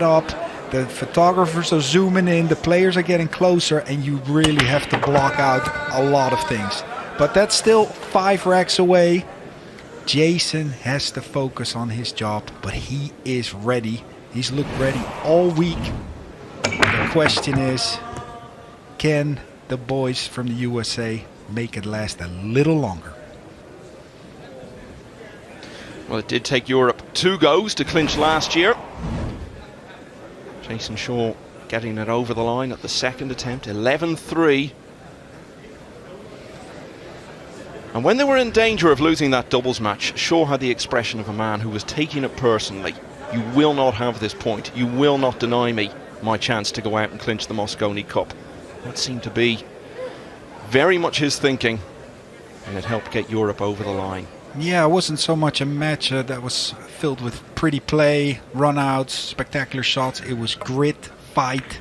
up. The photographers are zooming in, the players are getting closer, and you really have to block out a lot of things. But that's still 5 racks away. Jayson has to focus on his job, but he is ready. He's looked ready all week. The question is, can the boys from the USA make it last a little longer? Well, it did take Europe 2 goes to clinch last year. Jayson Shaw getting it over the line at the second attempt, 11-3. And when they were in danger of losing that doubles match, Shaw had the expression of a man who was taking it personally. You will not have this point. You will not deny me my chance to go out and clinch the Mosconi Cup. That seemed to be very much his thinking, and it helped get Europe over the line. Yeah, it wasn't so much a match that was filled with pretty play, run-outs, spectacular shots. It was grit, fight,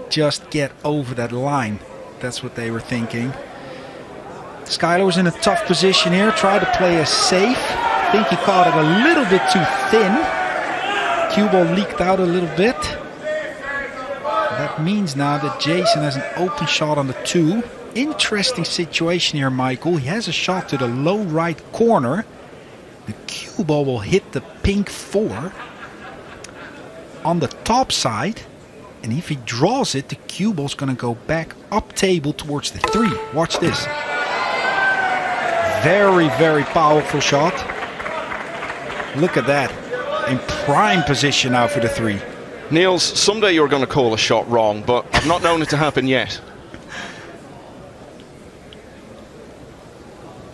just get over that line. That's what they were thinking. Skyler was in a tough position here, tried to play it safe. I think he caught it a little bit too thin. Cue ball leaked out a little bit. That means now that Jayson has an open shot on the 2. Interesting situation here, Michael. He has a shot to the low right corner. The cue ball will hit the pink 4 on the top side. And if he draws it, the cue ball is going to go back up table towards the 3. Watch this. Very, very powerful shot. Look at that. In prime position now for the 3. Niels, someday you're going to call a shot wrong, but I've not known it to happen yet.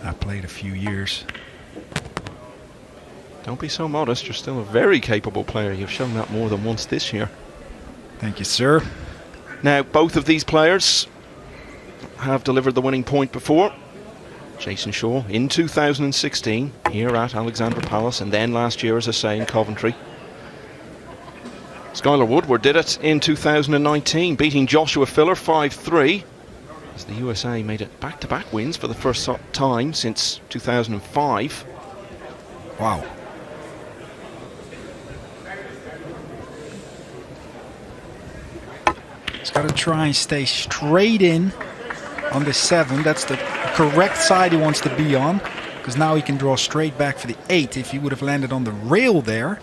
I played a few years. Don't be so modest. You're still a very capable player. You've shown that more than once this year. Thank you, sir. Now, both of these players have delivered the winning point before. Jayson Shaw in 2016 here at Alexandra Palace, and then last year, as I say, in Coventry. Skyler Woodward did it in 2019, beating Joshua Filler 5-3. As the USA made it back-to-back wins for the first time since 2005. Wow. He's got to try and stay straight in on the 7. That's the correct side he wants to be on, because now he can draw straight back for the 8. If he would have landed on the rail there,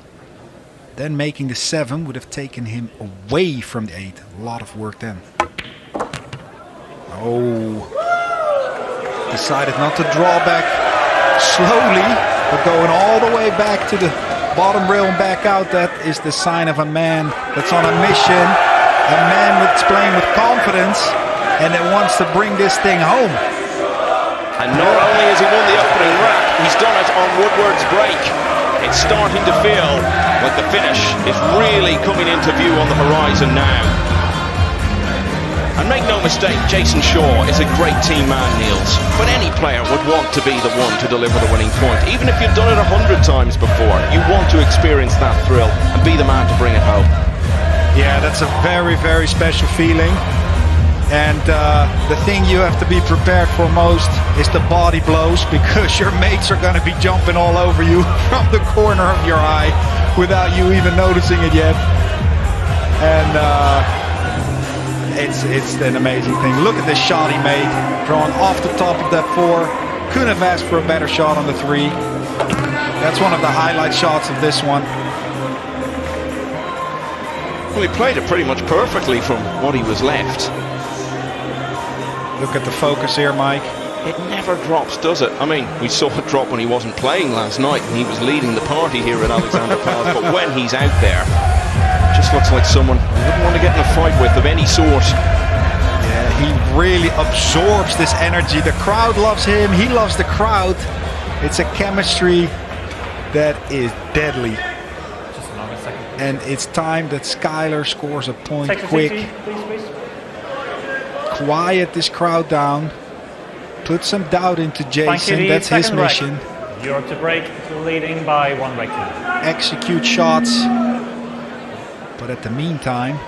then making the 7 would have taken him away from the 8. A lot of work then. Oh, decided not to draw back slowly, but going all the way back to the bottom rail and back out. That is the sign of a man that's on a mission, a man that's playing with confidence and that wants to bring this thing home. And not only has he won the opening rack, he's done it on Woodward's break. It's starting to feel like the finish is really coming into view on the horizon now. And make no mistake, Jayson Shaw is a great team man, Niels. But any player would want to be the one to deliver the winning point. Even if you've done it 100 times before, you want to experience that thrill and be the man to bring it home. Yeah, that's a very, very special feeling. And the thing you have to be prepared for most is the body blows, because your mates are going to be jumping all over you from the corner of your eye without you even noticing it yet. And it's an amazing thing. Look at this shot he made, drawn off the top of that 4. Couldn't have asked for a better shot on the 3. That's one of the highlight shots of this one. Well, he played it pretty much perfectly from what he was left. Look at the focus here, Mike. It never drops, does it? I mean, we saw it drop when he wasn't playing last night and he was leading the party here at Alexandra Palace, but when he's out there, it just looks like someone you wouldn't want to get in a fight with of any sort. Yeah, he really absorbs this energy. The crowd loves him, he loves the crowd. It's a chemistry that is deadly. And it's time that Skyler scores a point quick. Please. Quiet this crowd down. Put some doubt into Jayson. That's his mission. Europe to break, leading by 1 break. Execute shots. But at the meantime,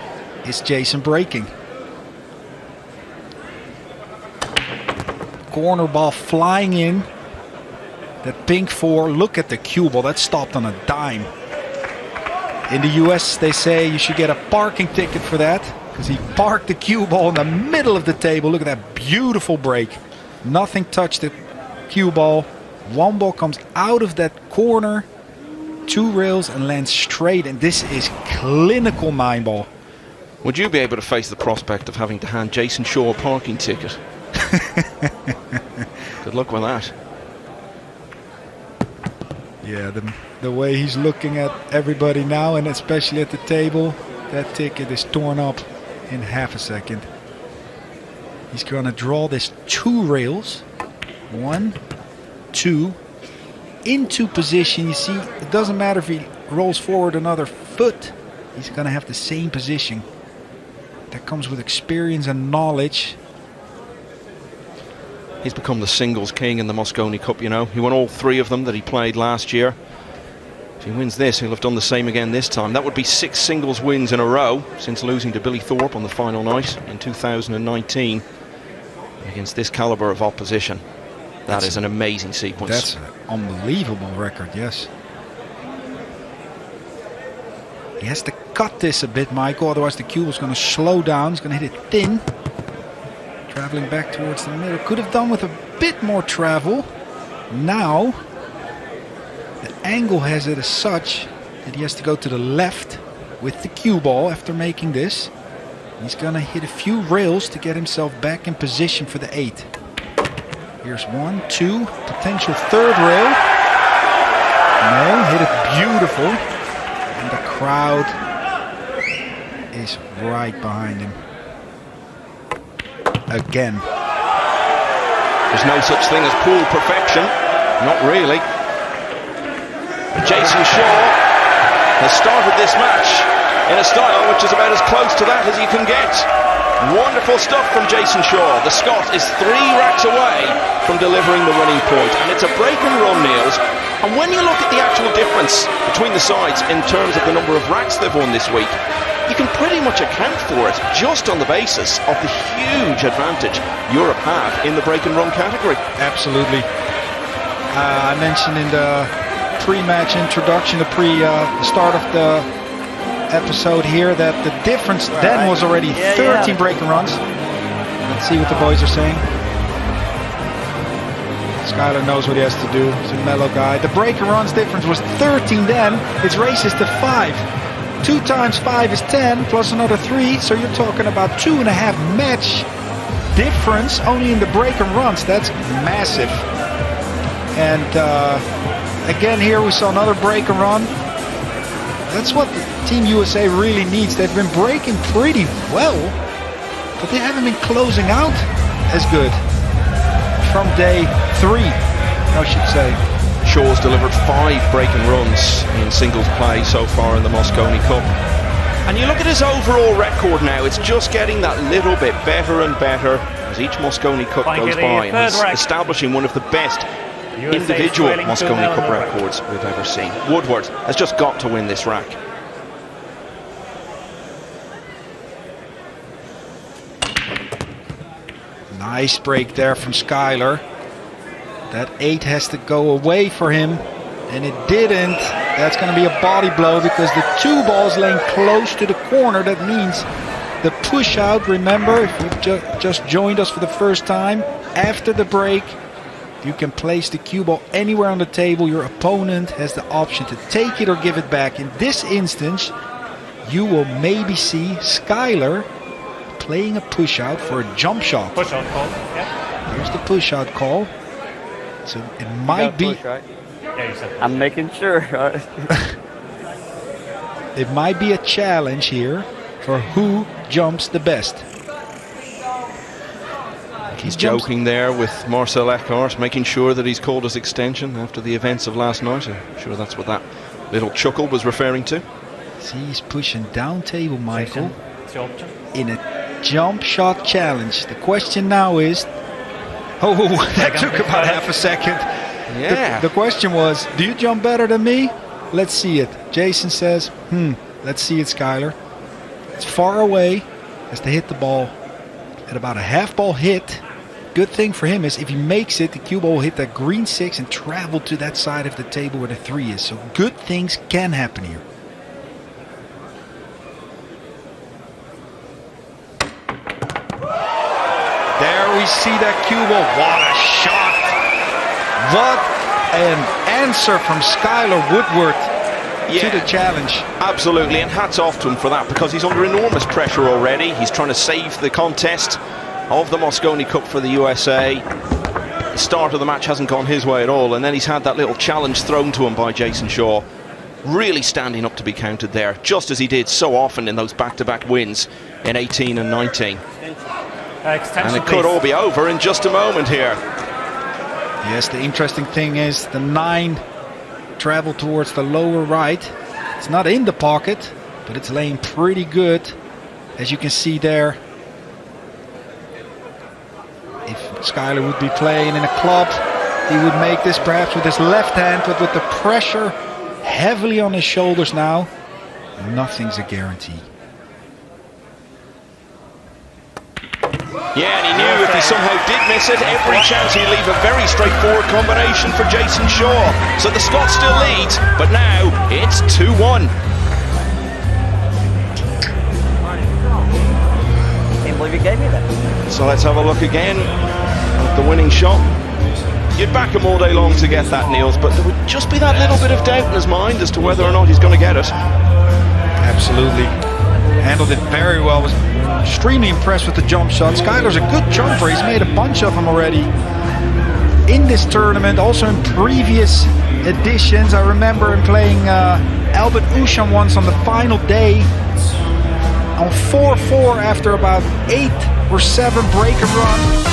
it's Jayson breaking. Corner ball flying in. That pink 4. Look at the cue ball. That stopped on a dime. In the US, they say you should get a parking ticket for that, because he parked the cue ball in the middle of the table. Look at that beautiful break. Nothing touched the cue ball. One ball comes out of that corner, 2 rails, and lands straight. And this is clinical 9-ball. Would you be able to face the prospect of having to hand Jayson Shaw a parking ticket? Good luck with that. Yeah, the way he's looking at everybody now, and especially at the table, that ticket is torn up in half a second. He's going to draw this 2 rails. 1, 2, into position. You see, it doesn't matter if he rolls forward another foot. He's going to have the same position. That comes with experience and knowledge. He's become the singles king in the Mosconi Cup, you know. He won all 3 of them that he played last year. If he wins this, he'll have done the same again this time. That would be 6 singles wins in a row since losing to Billy Thorpe on the final night in 2019. Against this caliber of opposition, that is an amazing sequence. That's an unbelievable record, yes. He has to cut this a bit, Michael, otherwise the cue is going to slow down. He's going to hit it thin. Traveling back towards the middle. Could have done with a bit more travel. Now, the angle has it as such that he has to go to the left with the cue ball after making this. He's going to hit a few rails to get himself back in position for the 8. Here's 1, 2, potential 3rd rail. No, hit it beautiful. And the crowd is right behind him. Again. There's no such thing as pool perfection. Not really. Jayson Shaw has started this match in a style which is about as close to that as you can get. Wonderful stuff from Jayson Shaw. The Scot is 3 racks away from delivering the winning point, and it's a break and run, Niels. And when you look at the actual difference between the sides in terms of the number of racks they've won this week, you can pretty much account for it just on the basis of the huge advantage Europe have in the break and run category. Absolutely. I mentioned in the pre-match introduction, the start of the episode here, that the difference then was already 13 break and runs. Let's see what the boys are saying. Skyler knows what he has to do. He's a mellow guy. The break and runs difference was 13 then. It's races to 5. 2 times 5 is 10 plus another 3. So you're talking about 2.5 match difference only in the break and runs. That's massive. And again here we saw another break and run. That's what Team USA really needs. They've been breaking pretty well, but they haven't been closing out as good from day 3, I should say. Shaw's delivered 5 break and runs in singles play so far in the Mosconi Cup. And you look at his overall record now, it's just getting that little bit better and better as each Mosconi Cup goes by, and he's establishing one of the best individual Mosconi Cup records we've ever seen. Woodward has just got to win this rack. Nice break there from Skyler. That 8 has to go away for him, and it didn't. That's going to be a body blow because the 2 balls laying close to the corner. That means the push out. Remember, if you just joined us for the first time, after the break, you can place the cue ball anywhere on the table. Your opponent has the option to take it or give it back. In this instance, you will maybe see Skyler playing a push out for a jump shot. Push out call, yeah. Here's the push out call. So it might be. Push, right? Yeah, you said I'm making sure. It might be a challenge here for who jumps the best. He's joking there with Marcel Eckhart, making sure that he's called his extension after the events of last night. I'm sure that's what that little chuckle was referring to. See, he's pushing down table, Michael, it's your option. in a jump shot challenge. The question now is, that took about half a second. Yeah. The question was, do you jump better than me? Let's see it. Jayson says, let's see it, Skyler. It's far away. Has to hit the ball at about a half ball hit. Good thing for him is if he makes it, the cue ball will hit that green 6 and travel to that side of the table where the 3 is. So good things can happen here. we see that cue ball. What a shot! What an answer from Skyler Woodward to the challenge. Absolutely, and hats off to him for that, because he's under enormous pressure already. He's trying to save the contest of the Mosconi Cup for the USA. The start of the match hasn't gone his way at all, and then he's had that little challenge thrown to him by Jayson Shaw. Really standing up to be counted there, just as he did so often in those back-to-back wins in 18 and 19. And it could all be over in just a moment here. Yes, the interesting thing is the 9 traveled towards the lower right. It's not in the pocket, but it's laying pretty good, as you can see there. If Skyler would be playing in a club, he would make this perhaps with his left hand, but with the pressure heavily on his shoulders now, nothing's a guarantee. Yeah, and he knew if he somehow did miss it, every chance he'd leave a very straightforward combination for Jayson Shaw. So the Scots still lead, but now it's 2-1. Can't believe you gave me that. So let's have a look again at the winning shot. You'd back him all day long to get that, Niels, but there would just be that little bit of doubt in his mind as to whether or not he's going to get it. Absolutely. Handled it very well. Was extremely impressed with the jump shot. Skyler's a good jumper. He's made a bunch of them already in this tournament, also in previous editions. I remember him playing Albert Usham once on the final day on 4-4 after about 8 or 7 break and run.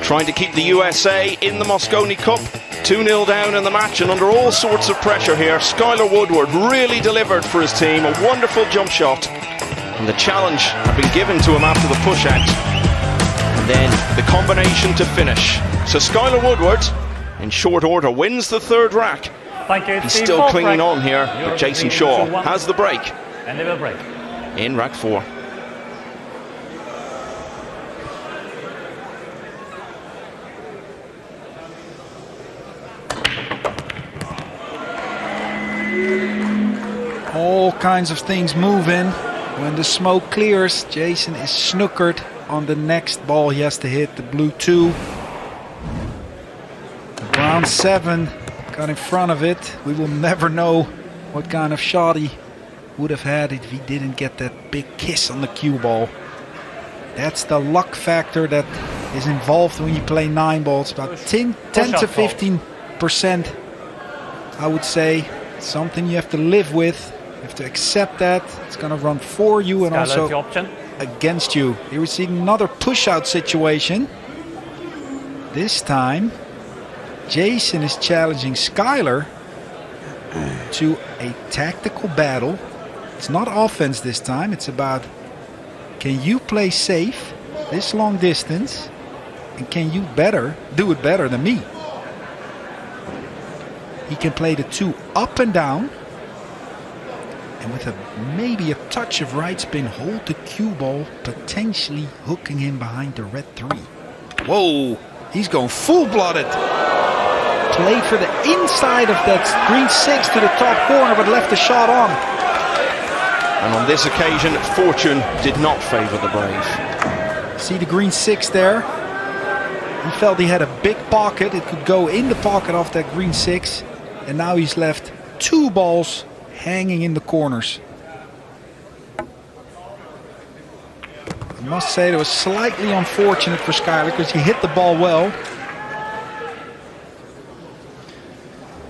trying to keep the USA in the Mosconi Cup. 2-0 down in the match and under all sorts of pressure here. Skyler Woodward really delivered for his team. A wonderful jump shot. And the challenge had been given to him after the push out. And then the combination to finish. So Skyler Woodward, in short order, wins the third rack. Thank you. He's still clinging on here, but Jayson Shaw has the break. And they will break. In rack 4. All kinds of things moving. When the smoke clears, Jayson is snookered on the next ball he has to hit, the blue 2. The brown 7 got in front of it. We will never know what kind of shot he would have had if he didn't get that big kiss on the cue ball. That's the luck factor that is involved when you play 9 balls. About 10 to 15%, I would say. Something you have to live with. You have to accept that. It's going to run for you and also against you. Here we see another push-out situation. This time, Jayson is challenging Skyler to a tactical battle. It's not offense this time. It's about, can you play safe this long distance, and can you do it better than me? He can play the 2 up and down, and with maybe a touch of right spin, hold the cue ball, potentially hooking him behind the red 3. Whoa, he's going full-blooded. Played for the inside of that green 6 to the top corner, but left the shot on. And on this occasion, fortune did not favour the Brave. See the green 6 there? He felt he had a big pocket. It could go in the pocket off that green 6. And now he's left 2 balls hanging in the corners. I must say it was slightly unfortunate for Skyler because he hit the ball well.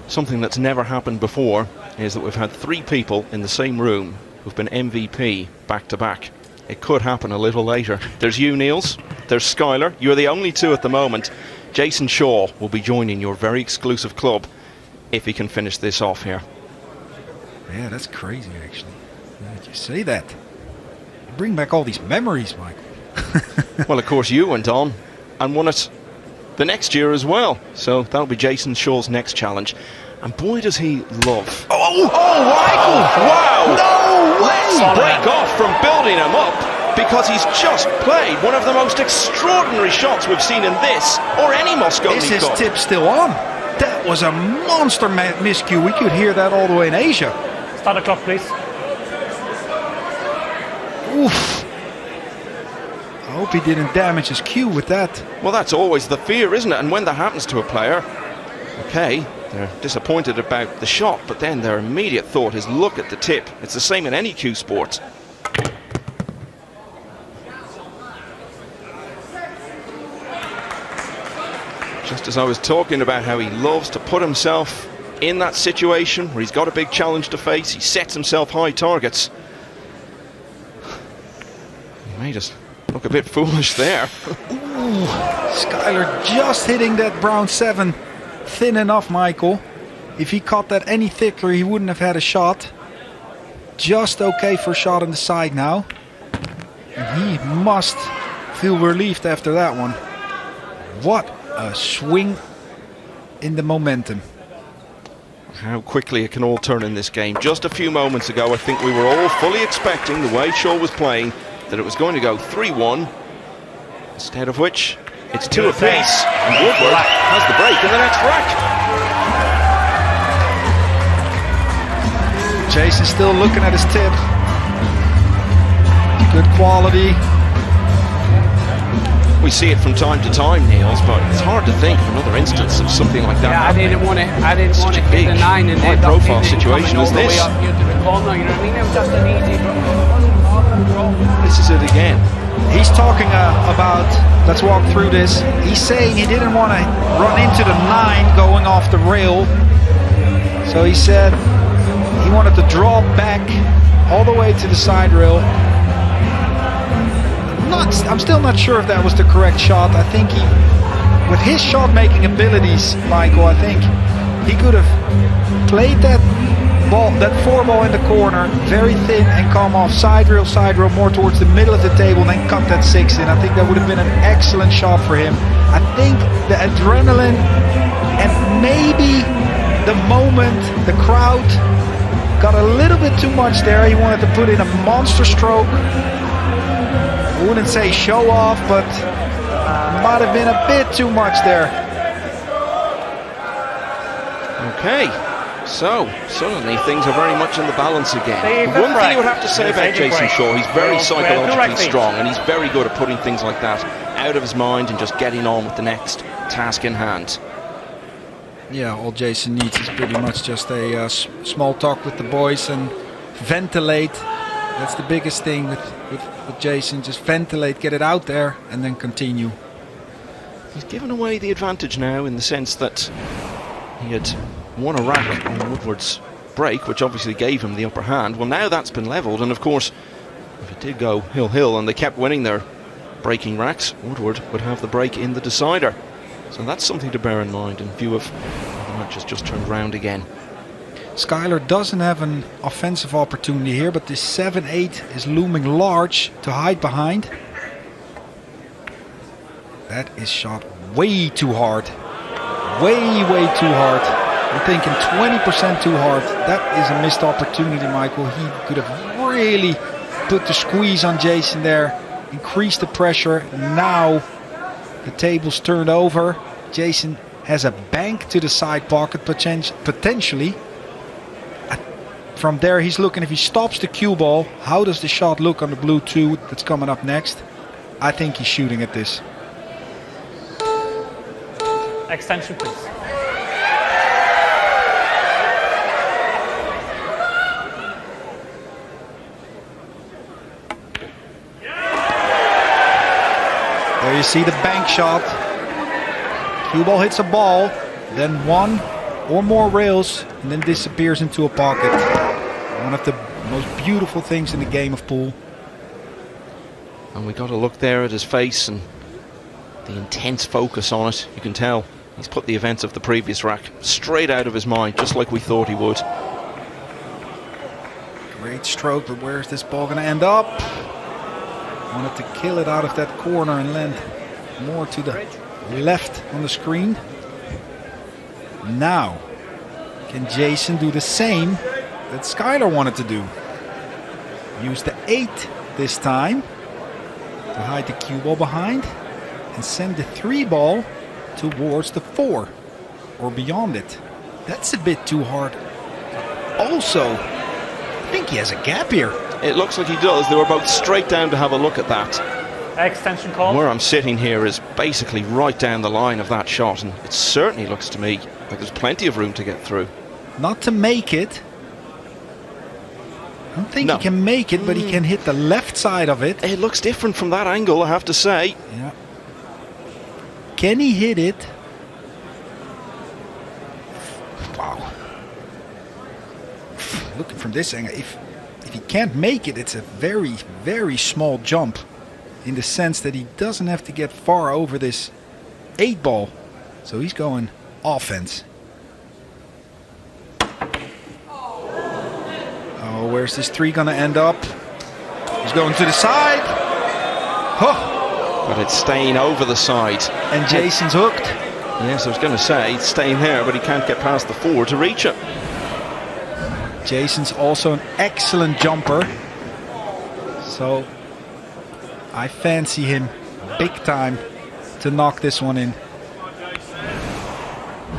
Something that's never happened before is that we've had 3 people in the same room who've been MVP back-to-back. It could happen a little later. There's you, Niels. There's Skyler. You're the only 2 at the moment. Jayson Shaw will be joining your very exclusive club if he can finish this off here. Yeah, that's crazy, actually. Why did you say that? You bring back all these memories, Michael. Well, of course, you went on and won it the next year as well. So that'll be Jayson Shaw's next challenge. And boy, does he love... Oh, Michael! Wow! No way! Let's break off from building him up, because he's just played one of the most extraordinary shots we've seen in this or any Mosconi Cup. Is his tip still on? That was a monster miscue. We could hear that all the way in Asia. Start the clock, please. Oof. I hope he didn't damage his cue with that. Well, that's always the fear, isn't it? And when that happens to a player, okay, they're disappointed about the shot, but then their immediate thought is look at the tip. It's the same in any cue sport. Just as I was talking about how he loves to put himself in that situation where he's got a big challenge to face, he sets himself high targets. He made us look a bit foolish there. Ooh, Skyler just hitting that brown 7 thin enough, Michael. If he caught that any thicker, he wouldn't have had a shot. Just okay for a shot on the side now. And he must feel relieved after that one. What a swing in the momentum. How quickly it can all turn in this game. Just a few moments ago, I think we were all fully expecting, the way Shaw was playing, that it was going to go 3-1. Instead of which, it's 2 apiece. And Woodward has the break in the next rack. Jayson still looking at his tip. Good quality. We see it from time to time, Niels, but it's hard to think of another instance of something like that. Yeah, I didn't want to Such a hit big, the 9 and high-profile situation as this. Way up here to the corner, you know what I mean? It was just an easy draw. This is it again. He's talking about, let's walk through this. He's saying he didn't want to run into the 9 going off the rail. So he said he wanted to draw back all the way to the side rail. I'm still not sure if that was the correct shot. I think he with his shot-making abilities, Michael, I think he could have played that ball, that 4-ball in the corner, very thin and come off side rail, more towards the middle of the table, and then cut that 6 in. I think that would have been an excellent shot for him. I think the adrenaline and maybe the moment, the crowd got a little bit too much there. He wanted to put in a monster stroke. I wouldn't say show off, but might have been a bit too much there. Okay, so suddenly things are very much in the balance again. Save One the thing you would break. have to say Save about the Jayson break. Shaw, he's very Well, psychologically correctly. strong, and he's very good at putting things like that out of his mind and just getting on with the next task in hand. Yeah, all Jayson needs is pretty much just a small talk with the boys and ventilate. That's the biggest thing with Jayson. Just ventilate, get it out there, and then continue. He's given away the advantage now in the sense that he had won a rack on Woodward's break, which obviously gave him the upper hand. Well, now that's been levelled, and of course, if it did go hill-hill and they kept winning their breaking racks, Woodward would have the break in the decider. So that's something to bear in mind in view of how the match has just turned round again. Skyler doesn't have an offensive opportunity here, but this 7-8 is looming large to hide behind. That is shot way too hard. Way too hard. I'm thinking 20% too hard. That is a missed opportunity, Michael. He could have really put the squeeze on Jayson there, increased the pressure. Now the table's turned over. Jayson has a bank to the side pocket potentially. From there he's looking, if he stops the cue ball, how does the shot look on the blue 2 that's coming up next? I think he's shooting at this. Extension, please. There you see the bank shot. Cue ball hits a ball, then one or more rails, and then disappears into a pocket. One of the most beautiful things in the game of pool. And we got a look there at his face and the intense focus on it. You can tell he's put the events of the previous rack straight out of his mind, just like we thought he would. Great stroke, but where's this ball going to end up? Wanted to kill it out of that corner and land more to the left on the screen. Now, can Jayson do the same that Skyler wanted to do? Use the 8 this time to hide the cue ball behind and send the 3 ball towards the 4 or beyond it. That's a bit too hard. Also, I think he has a gap here. It looks like he does. They were both straight down to have a look at that. Extension call. Where I'm sitting here is basically right down the line of that shot, and it certainly looks to me like there's plenty of room to get through. Not to make it. I don't think No. he can make it, but he can hit the left side of it. It looks different from that angle, I have to say. Yeah. Can he hit it? Wow. Looking from this angle, if he can't make it, it's a very small jump, in the sense that he doesn't have to get far over this 8 ball. So he's going offense. Oh, where's this 3 gonna end up? He's going to the side. Oh, But it's staying over the side. and Jayson's hooked. Yes, I was going to say, it's staying there, but he can't get past the 4 to reach it. Jayson's also an excellent jumper. So I fancy him big time to knock this one in.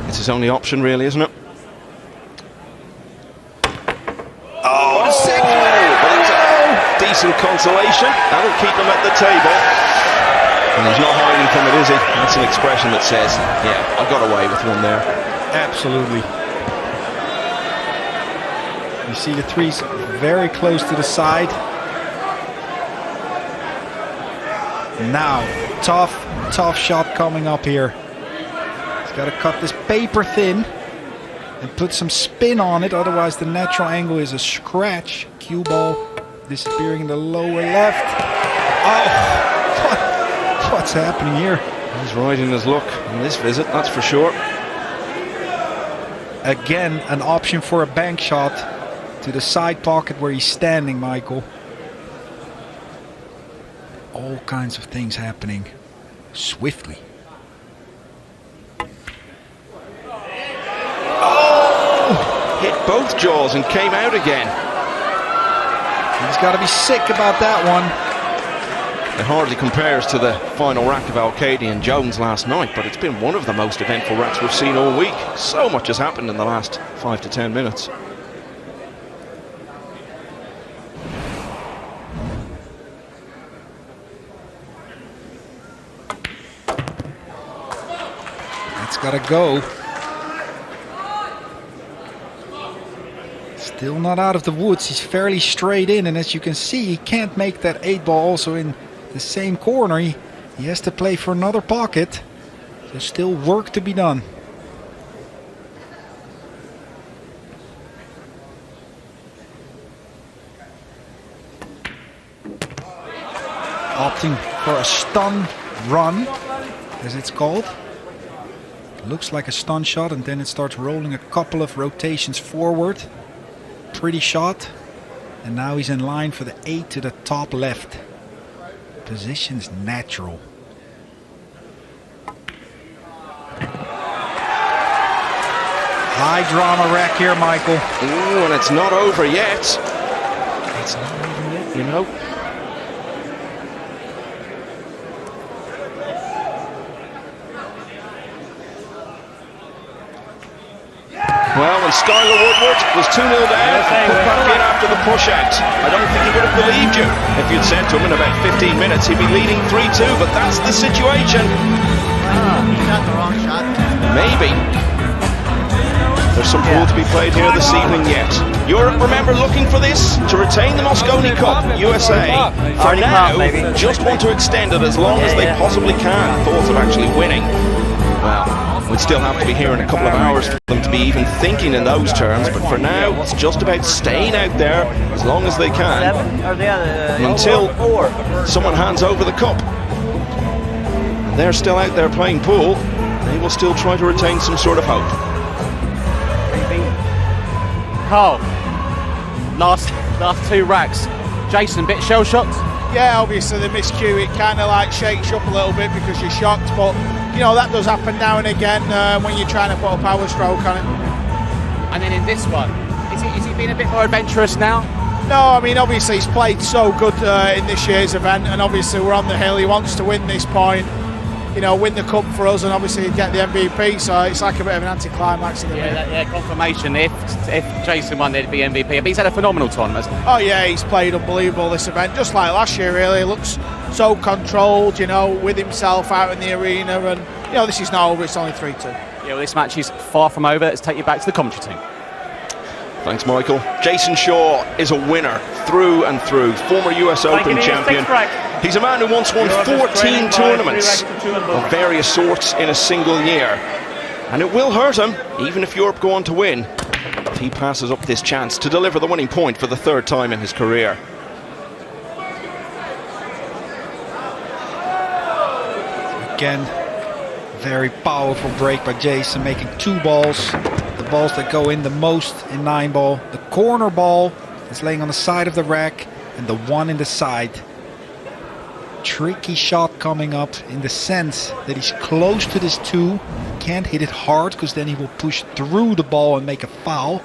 It's his only option, really, isn't it? Oh, the six! But that's a decent consolation. That'll keep him at the table. And he's not hiding from it, is he? That's an expression that says, yeah, I got away with one there. Absolutely. You see the 3's very close to the side. Now, tough shot coming up here. He's got to cut this paper thin and put some spin on it, otherwise the natural angle is a scratch. Cue ball disappearing in the lower left. Oh, what's happening here? He's riding his luck on this visit, that's for sure. Again, an option for a bank shot to the side pocket where he's standing, Michael. All kinds of things happening swiftly. Oh! Hit both jaws and came out again. He's got to be sick about that one. It hardly compares to the final rack of Al-Qaeda and Jones last night, but it's been one of the most eventful racks we've seen all week. So much has happened in the last 5 to 10 minutes. That's got to go. Still not out of the woods. He's fairly straight in, and as you can see, he can't make that 8-ball also in the same corner. He has to play for another pocket. There's still work to be done. Opting for a stun run, as it's called. Looks like a stun shot, and then it starts rolling a couple of rotations forward. Pretty shot. And now he's in line for the 8 to the top left. Position's natural. High drama rack here, Michael. Ooh, and it's not over yet. It's not over yet, you know. Well, when Skyler Woodward was 2-0 down, put back in after the push-out. I don't think he would have believed you if you'd said to him in about 15 minutes he'd be leading 3-2, but that's the situation. He got the wrong shot. Maybe. There's some pool to be played here this evening yet. Europe, remember, looking for this to retain the Mosconi Cup. USA, for now, just want to extend it as long as they possibly can. Thoughts of actually winning. Well, we'd still have to be here in a couple of hours for them to be even thinking in those terms, but for now, it's just about staying out there as long as they can until someone hands over the cup. And they're still out there playing pool. They will still try to retain some sort of hope. Carl, last 2 racks. Jayson, bit shell shocked? Yeah, obviously the miscue, it kind of like shakes you up a little bit because you're shocked, but you know that does happen now and again when you're trying to put a power stroke on it. And then in this one, is he being a bit more adventurous now? No, I mean obviously he's played so good in this year's event, and obviously we're on the hill. He wants to win this point, you know, win the cup for us, and obviously get the MVP. So it's like a bit of an anticlimax. Yeah, confirmation. If Jayson won, they'd be MVP. But he's had a phenomenal tournament. Oh yeah, he's played unbelievable this event, just like last year. Really, he looks so controlled, you know, with himself out in the arena, and you know this is not over. It's only 3-2. Yeah, well, this match is far from over. Let's take you back to the commentary team. Thanks, Michael. Jayson Shaw is a winner through and through. Former US Open champion. He's a man who once won 14 tournaments of various sorts in a single year. And it will hurt him, even if Europe go on to win, if he passes up this chance to deliver the winning point for the 3rd time in his career. Again, very powerful break by Jayson, making 2 balls. The balls that go in the most in 9-ball. The corner ball is laying on the side of the rack, and the one in the side. Tricky shot coming up in the sense that he's close to this 2. Can't hit it hard because then he will push through the ball and make a foul.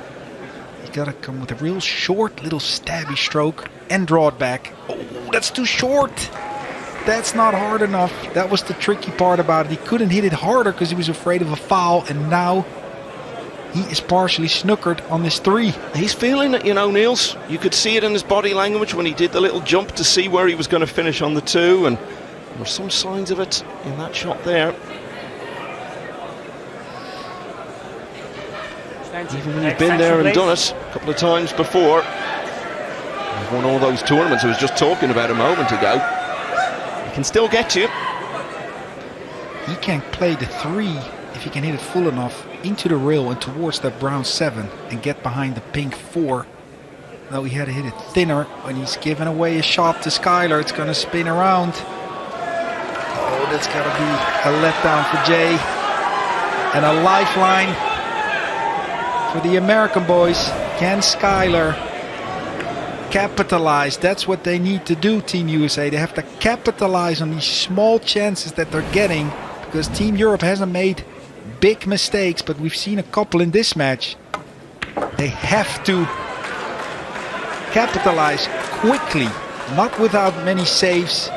You gotta come with a real short little stabby stroke and draw it back. Oh, that's too short. That's not hard enough. That was the tricky part about it. He couldn't hit it harder because he was afraid of a foul, and now he is partially snookered on this 3. He's feeling it, you know, Niels. You could see it in his body language when he did the little jump to see where he was going to finish on the 2, and there were some signs of it in that shot there. Even when you've been there and done it a couple of times before, he's won all those tournaments I was just talking about a moment ago. He can still get you. He can play the 3 if he can hit it full enough into the rail and towards that brown 7 and get behind the pink 4. Now he had to hit it thinner when he's giving away a shot to Skyler. It's going to spin around. Oh, that's got to be a letdown for Jay. And a lifeline for the American boys. Can Skyler capitalize? That's what they need to do, Team USA. They have to capitalize on these small chances that they're getting, because Team Europe hasn't made big mistakes, but we've seen a couple in this match. They have to capitalize quickly, not without many saves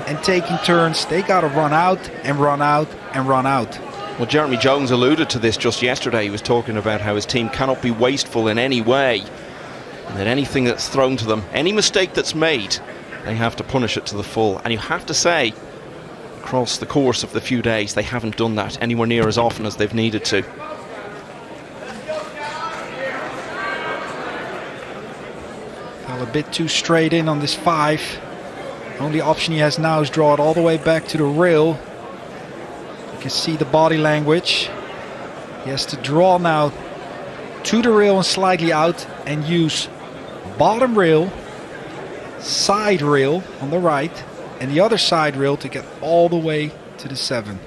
and taking turns. They got to run out and run out and run out. Well, Jeremy Jones alluded to this just yesterday. He was talking about how his team cannot be wasteful in any way, and that anything that's thrown to them, any mistake that's made, they have to punish it to the full. And you have to say, across the course of the few days, they haven't done that anywhere near as often as they've needed to. Fell a bit too straight in on this 5. Only option he has now is draw it all the way back to the rail. You can see the body language. He has to draw now to the rail and slightly out, and use bottom rail, side rail on the right, and the other side rail to get all the way to the 7.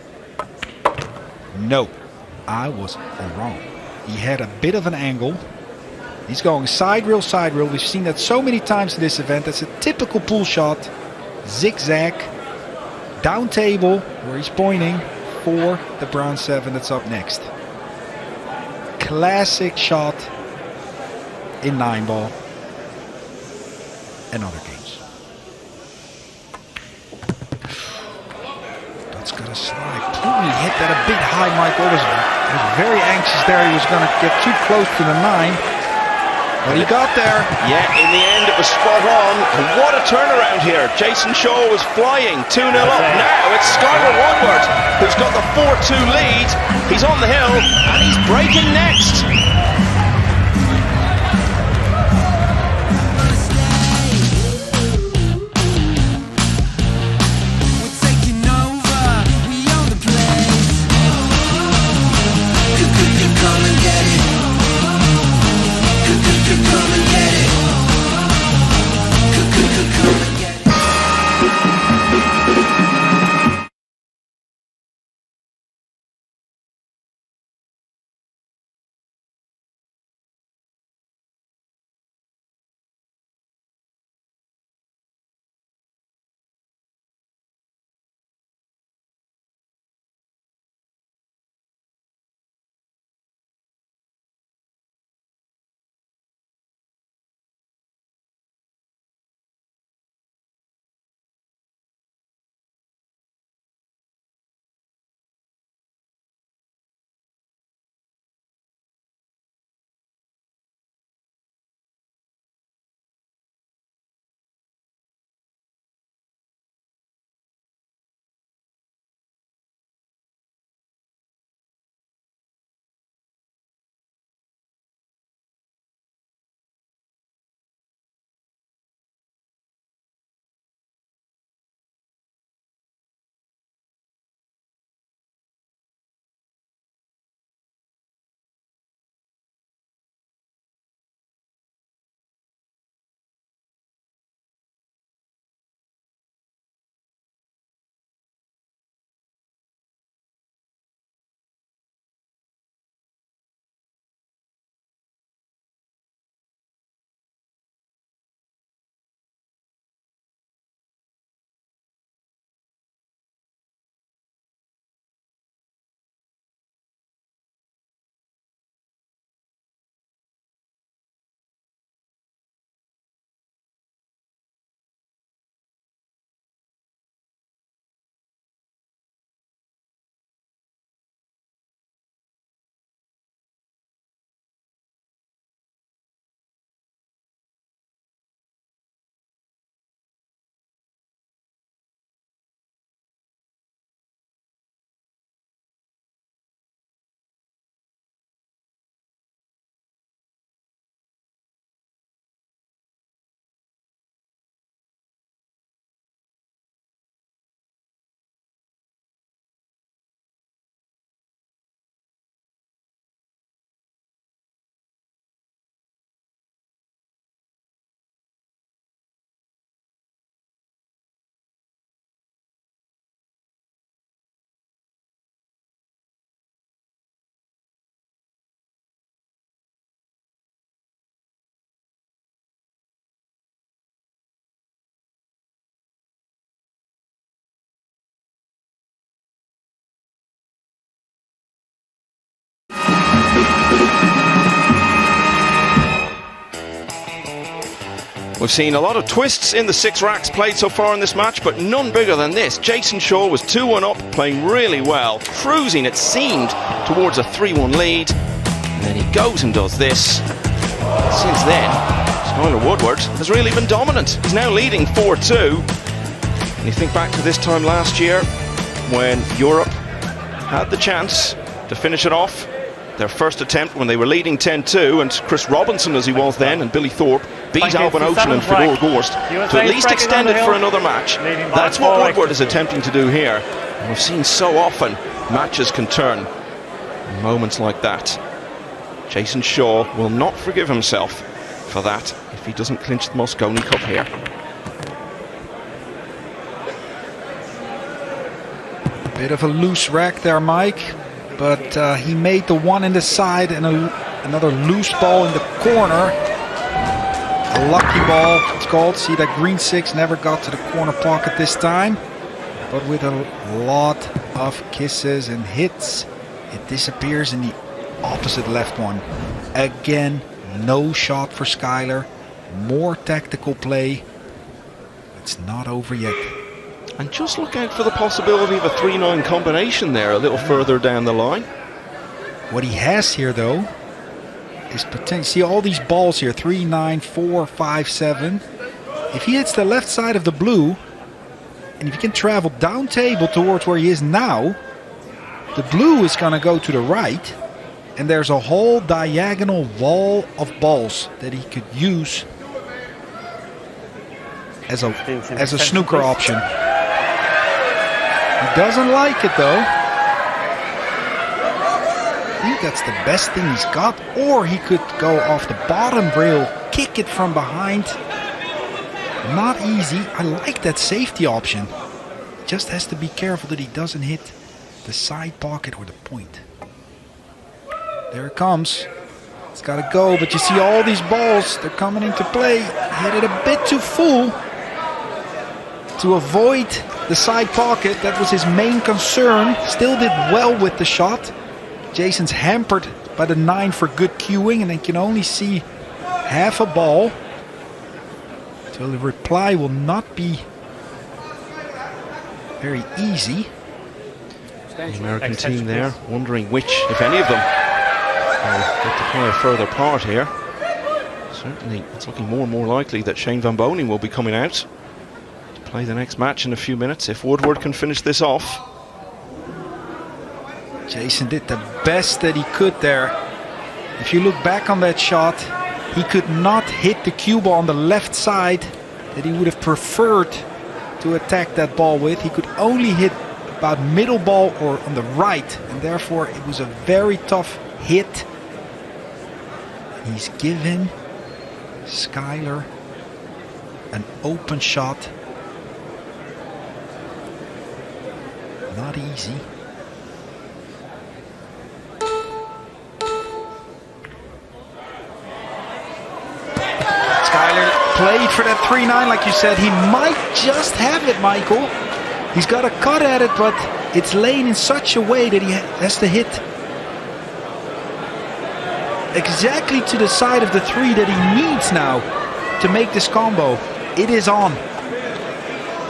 No, I was wrong. He had a bit of an angle. He's going side rail, side rail. We've seen that so many times in this event. That's a typical pool shot. Zigzag, down table, where he's pointing for the brown 7 that's up next. Classic shot in 9-ball and other games. That's got to slide. He hit that a bit high. Michael was very anxious there. He was going to get too close to the 9. But he got there. Yeah, in the end it was spot on. And what a turnaround here. Jayson Shaw was flying 2-0 up. Now it's Skyler Woodward who's got the 4-2 lead. He's on the hill and he's breaking next. We've seen a lot of twists in the 6 racks played so far in this match, but none bigger than this. Jayson Shaw was 2-1 up, playing really well, cruising, it seemed, towards a 3-1 lead. And then he goes and does this. Since then, Skyler Woodward has really been dominant. He's now leading 4-2. And you think back to this time last year when Europe had the chance to finish it off. Their first attempt when they were leading 10-2, and Chris Robinson, as he was then, and Billy Thorpe beat Alban Ocean and Fedor Gorst to at least extend it for another match. That's what Woodward is attempting to do here. And we've seen so often matches can turn in moments like that. Jayson Shaw will not forgive himself for that if he doesn't clinch the Mosconi Cup here. Bit of a loose rack there, Mike, but he made the one in the side and another loose ball in the corner. A lucky ball, it's called. See, that green 6 never got to the corner pocket this time, but with a lot of kisses and hits, it disappears in the opposite left one. Again, no shot for Skyler. More tactical play. It's not over yet. And just look out for the possibility of a 3-9 combination there a little further down the line. What he has here, though, is potential. See all these balls here, 3, 9, 4, 5, 7. If he hits the left side of the blue, and if he can travel down table towards where he is now, the blue is going to go to the right, and there's a whole diagonal wall of balls that he could use as a snooker option. He doesn't like it, though. I think that's the best thing he's got. Or he could go off the bottom rail, kick it from behind. Not easy. I like that safety option. Just has to be careful that he doesn't hit the side pocket or the point. There it comes. It's got to go, but you see all these balls, they're coming into play. Hit it a bit too full to avoid the side pocket. That was his main concern. Still did well with the shot. Jayson's hampered by the 9 for good cueing, and they can only see half a ball. So the reply will not be very easy. The American team there wondering which, if any of them, will get to play a further part here. Certainly it's looking more and more likely that Shane Van Boning will be coming out to play the next match in a few minutes if Woodward can finish this off. Jayson did the best that he could there. If you look back on that shot, he could not hit the cue ball on the left side that he would have preferred to attack that ball with. He could only hit about middle ball or on the right, and therefore it was a very tough hit. He's given Skyler an open shot. Not easy. Skyler played for that 3-9, like you said. He might just have it, Michael. He's got a cut at it, but it's laying in such a way that he has to hit exactly to the side of the 3 that he needs now to make this combo. It is on.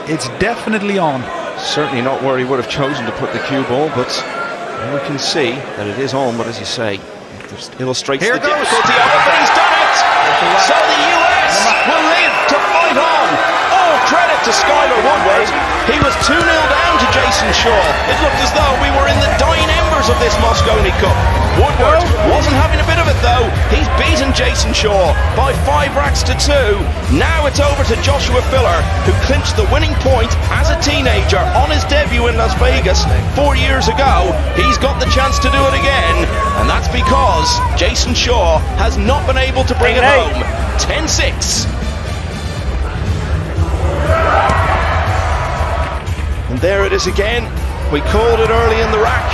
It's definitely on. Certainly not where he would have chosen to put the cue ball, but we can see that it is on. But as you say, it just illustrates the difficulty of it, but he's done it! So the US will live to fight on. All credit to Skyler Woodward. He was 2-0 down to Jayson Shaw. It looked as though we were in the dying embers of this Mosconi Cup. Woodward wasn't having a bit of it though. He's beaten Jayson Shaw by 5 racks to 2. Now it's over to Joshua Filler, who clinched the winning point as a teenager on his debut in Las Vegas 4 years ago. He's got the chance to do it again, and that's because Jayson Shaw has not been able to bring it home. 10-6. And there it is again. We called it early in the rack,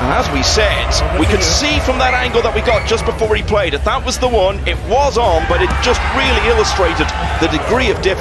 and as we said, we could see from that angle that we got just before he played it, that was the one. It was on, but it just really illustrated the degree of difficulty.